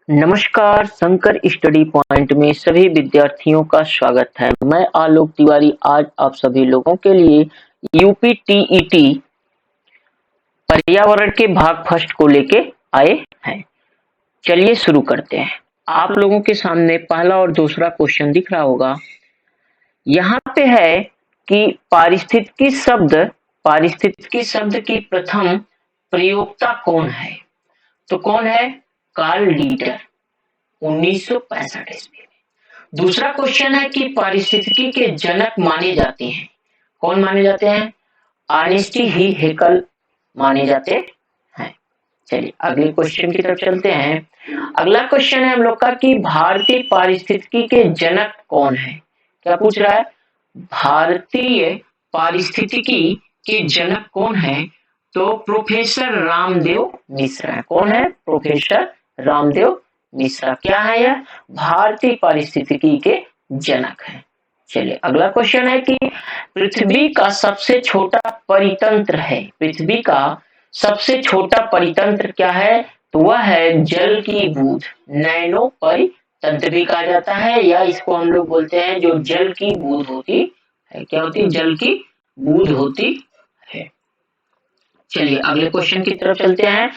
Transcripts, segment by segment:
नमस्कार, Shankar study point में सभी विद्यार्थियों का स्वागत है। मैं आलोक तिवारी आज आप सभी लोगों के लिए यूपी टीईटी पर्यावरण के भाग फर्स्ट को लेके आए हैं। चलिए शुरू करते हैं। आप लोगों के सामने पहला और दूसरा क्वेश्चन दिख रहा होगा। यहाँ पे है कि पारिस्थितिकी शब्द की प्रथम प्रयोक्ता कौन है? तो कौन है? कार्ल लीटर 1965 ईस्वी में। दूसरा क्वेश्चन है कि पारिस्थितिकी के जनक माने जाते हैं। कौन माने जाते हैं? अर्नेस्ट ही हैकेल माने जाते हैं। चलिए अगले क्वेश्चन की तरफ चलते हैं। अगला क्वेश्चन है हम लोग का कि भारतीय पारिस्थितिकी के जनक कौन है? क्या पूछ रहा है? भारतीय पारिस्थितिकी के जनक कौन है? तो प्रोफेसर रामदेव मिश्रा है। कौन है? प्रोफेसर रामदेव मिश्रा। क्या है यह? भारतीय पारिस्थितिकी के जनक है। चलिए अगला क्वेश्चन है कि पृथ्वी का सबसे छोटा परितंत्र है। पृथ्वी का सबसे छोटा परितंत्र क्या है? तो वह है जल की बूंद। नैनो परितंत्र भी कहा जाता है, या इसको हम लोग बोलते हैं जो जल की बूंद होती है। क्या होती है? जल की बूंद होती है। चलिए अगले क्वेश्चन की तरफ चलते हैं।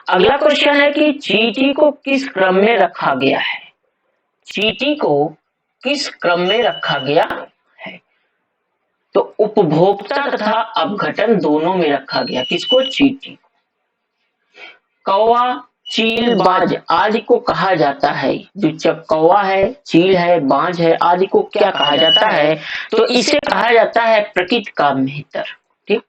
अगला क्वेश्चन है कि चींटी को किस क्रम में रखा गया है? चींटी को किस क्रम में रखा गया है? तो उपभोक्ता तथा अपघटन दोनों में रखा गया। किसको? चींटी को। कौवा, चील, बाज आदि को कहा जाता है। जो कौवा है, चील है, बाज है आदि को क्या कहा जाता है? तो इसे कहा जाता है प्रकृति का मित्र। ठीक।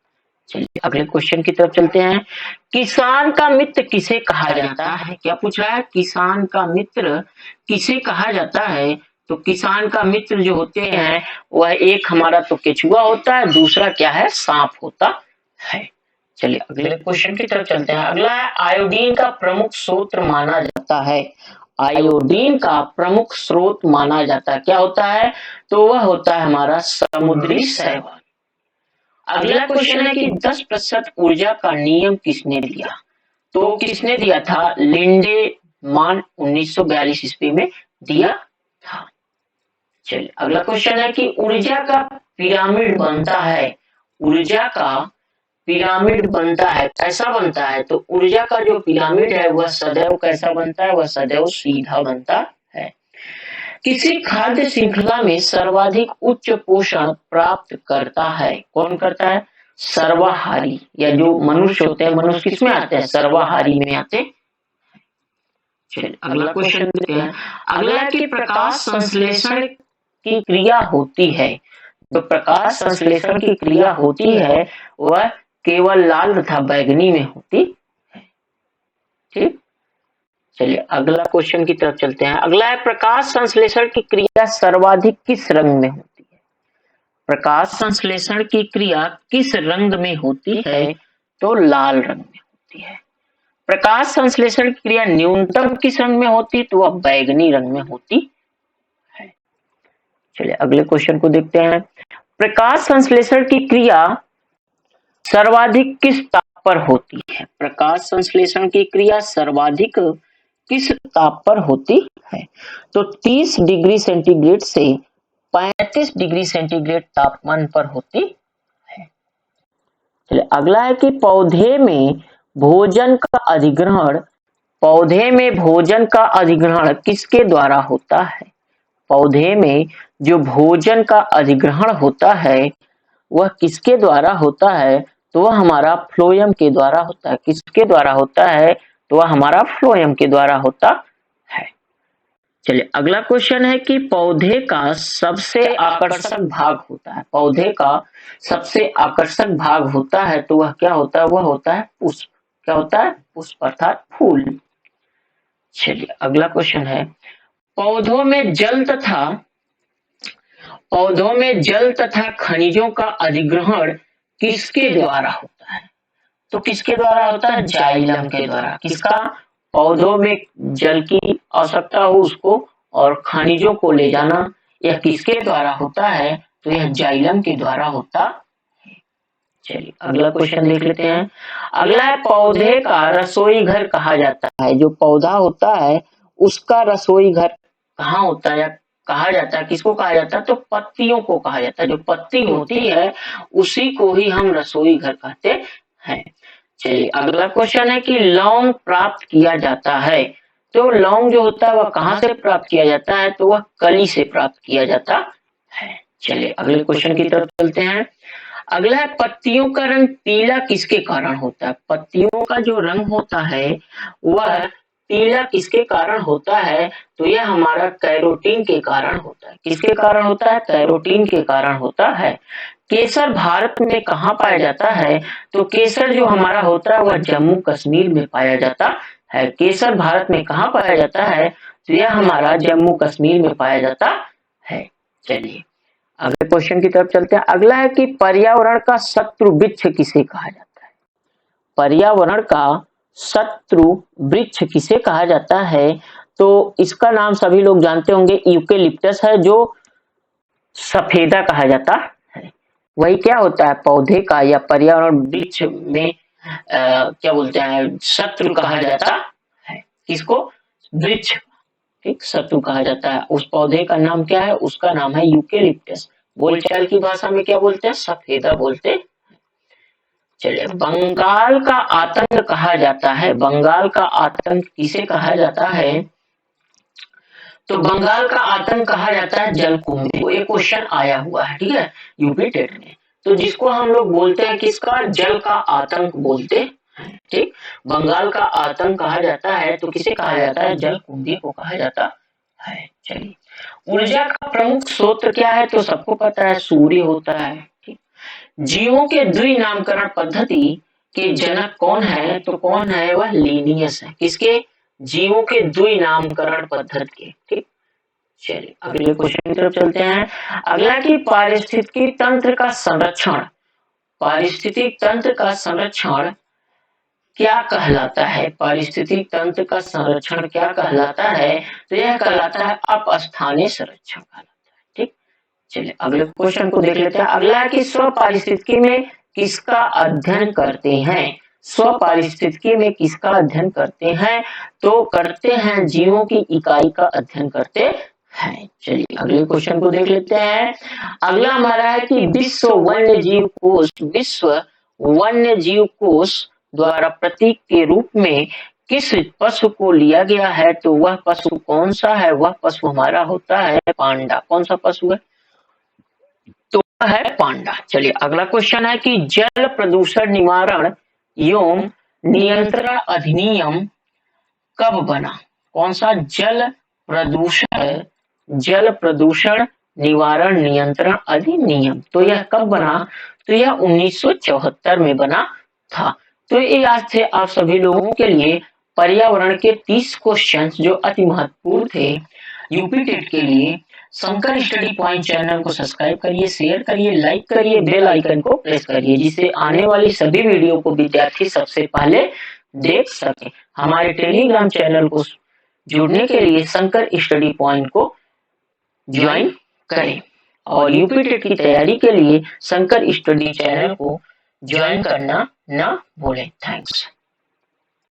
चलिए अगले क्वेश्चन की तरफ चलते हैं। किसान का मित्र किसे कहा जाता है? क्या पूछ रहा है? किसान का मित्र किसे कहा जाता है? तो किसान का मित्र जो होते हैं वह एक हमारा तो केचुआ होता है, दूसरा क्या है? सांप होता है। चलिए अगले क्वेश्चन की तरफ चलते हैं। अगला है आयोडीन का प्रमुख स्रोत माना जाता है। आयोडीन का प्रमुख स्रोत माना जाता है। क्या होता है? तो वह होता है हमारा समुद्री शैवाल। अगला क्वेश्चन है कि 10% ऊर्जा का नियम किसने दिया? तो किसने दिया था? लिंडेमान 1942 ईस्वी में दिया था। चलिए अगला क्वेश्चन है कि ऊर्जा का पिरामिड बनता है। ऊर्जा का पिरामिड बनता है, कैसा बनता है? तो ऊर्जा का जो पिरामिड है वह सदैव कैसा बनता है? वह सदैव सीधा बनता है। किसी खाद्य श्रृंखला में सर्वाधिक उच्च पोषण प्राप्त करता है? कौन करता है? सर्वाहारी, या जो मनुष्य होते हैं। मनुष्य किसमें आते हैं? सर्वाहारी में आते हैं। चलिए अगला क्वेश्चन देखते हैं। अगला है कि प्रकाश संश्लेषण की क्रिया होती है। जो प्रकाश संश्लेषण की क्रिया होती है वह केवल लाल तथा बैगनी में होती है। ठीक। चलिए अगला क्वेश्चन की तरफ चलते हैं। अगला है प्रकाश संश्लेषण की क्रिया सर्वाधिक किस रंग में होती है? प्रकाश संश्लेषण की क्रिया किस रंग में होती है? तो लाल रंग में होती है। प्रकाश संश्लेषण की क्रिया न्यूनतम किस रंग में होती है? तो वह बैगनी रंग में होती है। चलिए अगले क्वेश्चन को देखते हैं। प्रकाश संश्लेषण की क्रिया सर्वाधिक किस ताप पर होती है? प्रकाश संश्लेषण की क्रिया सर्वाधिक किस ताप पर होती है? तो 30 डिग्री सेंटीग्रेड से 35 डिग्री सेंटीग्रेड तापमान पर होती है। चलिए अगला है कि पौधे में भोजन का अधिग्रहण किसके द्वारा होता है? पौधे में जो भोजन का अधिग्रहण होता है वह किसके द्वारा होता है? तो वह हमारा फ्लोएम के द्वारा होता है। किसके द्वारा होता है? तो वह हमारा फ्लोएम के द्वारा होता है। चलिए अगला क्वेश्चन है कि पौधे का सबसे आकर्षक भाग होता है। पौधे का सबसे आकर्षक भाग होता है तो वह क्या होता है? वह होता है पुष्प। क्या होता है? पुष्प अर्थात फूल। चलिए अगला क्वेश्चन है पौधों में जल तथा खनिजों का अधिग्रहण किसके द्वारा होता है? तो किसके द्वारा होता है? जाइलम के द्वारा। किसका? पौधों में जल की आवश्यकता हो उसको और खनिजों को ले जाना, यह किसके द्वारा होता है? तो यह जाइलम के द्वारा होता है। चलिए अगला क्वेश्चन देख लेते हैं। अगला है पौधे का रसोई घर कहा जाता है। जो पौधा होता है उसका रसोई घर कहाँ होता है या कहा जाता है, किसको कहा जाता है? तो पत्तियों को कहा जाता है। जो पत्ती होती है उसी को ही हम रसोई घर कहते हैं। चलिए अगला क्वेश्चन है कि लौंग प्राप्त किया जाता है। तो लौंग जो होता है वह कहाँ से प्राप्त किया जाता है? तो वह कली से प्राप्त किया जाता है। चलिए अगले क्वेश्चन की तरफ चलते हैं। अगला है पत्तियों का रंग पीला किसके कारण होता है? पत्तियों का जो रंग होता है वह पीला किसके कारण होता है? तो यह हमारा कैरोटीन के कारण होता है। किसके कारण होता है? कैरोटीन के कारण होता है। केसर भारत में कहाँ पाया जाता है? तो केसर जो हमारा होता है वह जम्मू कश्मीर में पाया जाता है। केसर भारत में कहाँ पाया जाता है? तो यह हमारा जम्मू कश्मीर में पाया जाता है। चलिए अगले क्वेश्चन की तरफ चलते हैं। अगला है कि पर्यावरण का शत्रु वृक्ष किसे कहा जाता है? पर्यावरण का शत्रु वृक्ष किसे कहा जाता है? तो इसका नाम सभी लोग जानते होंगे, यूकेलिप्टस है, जो सफेदा कहा जाता है। वही क्या होता है? पौधे का या पर्यावरण वृक्ष में क्या बोलते हैं, शत्रु कहा जाता है। किसको? वृक्ष, ठीक, शत्रु कहा जाता है। उस पौधे का नाम क्या है? उसका नाम है यूकेलिप्टस। बोलचाल की भाषा में क्या बोलते हैं? सफेदा बोलते हैं। चलिए बंगाल का आतंक कहा जाता है। बंगाल का आतंक किसे कहा जाता है? तो बंगाल का आतंक कहा जाता है जलकुंभी को। ये क्वेश्चन आया हुआ है, ठीक है, यूपी टेट में। तो जिसको हम लोग बोलते हैं किसका? जल का आतंक बोलते हैं, ठीक। बंगाल का आतंक कहा जाता है तो किसे कहा जाता है? जलकुंभी को कहा जाता है। चलिए ऊर्जा का प्रमुख स्रोत क्या है? तो सबको पता है सूर्य होता है, ठीक। जीवों के द्विनामकरण पद्धति के जनक कौन है? तो कौन है? वह लिनियस है। किसके? जीवों के द्विनामकरण पद्धति के, ठीक। चलिए अगले क्वेश्चन की तरफ चलते हैं। अगला कि पारिस्थितिकी तंत्र का संरक्षण, पारिस्थितिक तंत्र का संरक्षण क्या कहलाता है? पारिस्थितिक तंत्र का संरक्षण क्या कहलाता है? तो यह कहलाता है अपस्थानीय संरक्षण कहलाता है, ठीक। चलिए अगले क्वेश्चन को देख लेते हैं। अगला है कि स्व पारिस्थितिकी में किसका अध्ययन करते हैं? स्व पारिस्थितिकी में किसका अध्ययन करते हैं? तो करते हैं जीवों की इकाई का अध्ययन करते हैं। चलिए अगले क्वेश्चन को देख लेते हैं। अगला हमारा है कि विश्व वन्य जीव कोष, विश्व वन्य जीव कोष द्वारा प्रतीक के रूप में किस पशु को लिया गया है? तो वह पशु कौन सा है? वह पशु हमारा होता है पांडा। कौन सा पशु है? तो वह है पांडा। चलिए अगला क्वेश्चन है कि जल प्रदूषण निवारण एवं नियंत्रण अधिनियम कब बना? कौन सा? जल प्रदूषण निवारण नियंत्रण अधिनियम। तो यह कब बना? तो यह 1974 में बना था। तो ये आज थे आप सभी लोगों के लिए पर्यावरण के 30 क्वेश्चंस जो अति महत्वपूर्ण थे यूपी टेट के लिए। शंकर स्टडी पॉइंट चैनल को सब्सक्राइब करिए, शेयर करिए, लाइक करिए, बेल आइकन को प्रेस करिए, जिससे आने वाली सभी वीडियो को विद्यार्थी सबसे पहले देख सके। हमारे टेलीग्राम चैनल को जुड़ने के लिए शंकर स्टडी पॉइंट को ज्वाइन करें और यूपी टेट की तैयारी के लिए शंकर स्टडी चैनल को ज्वाइन करना ना भूलें। थैंक्स।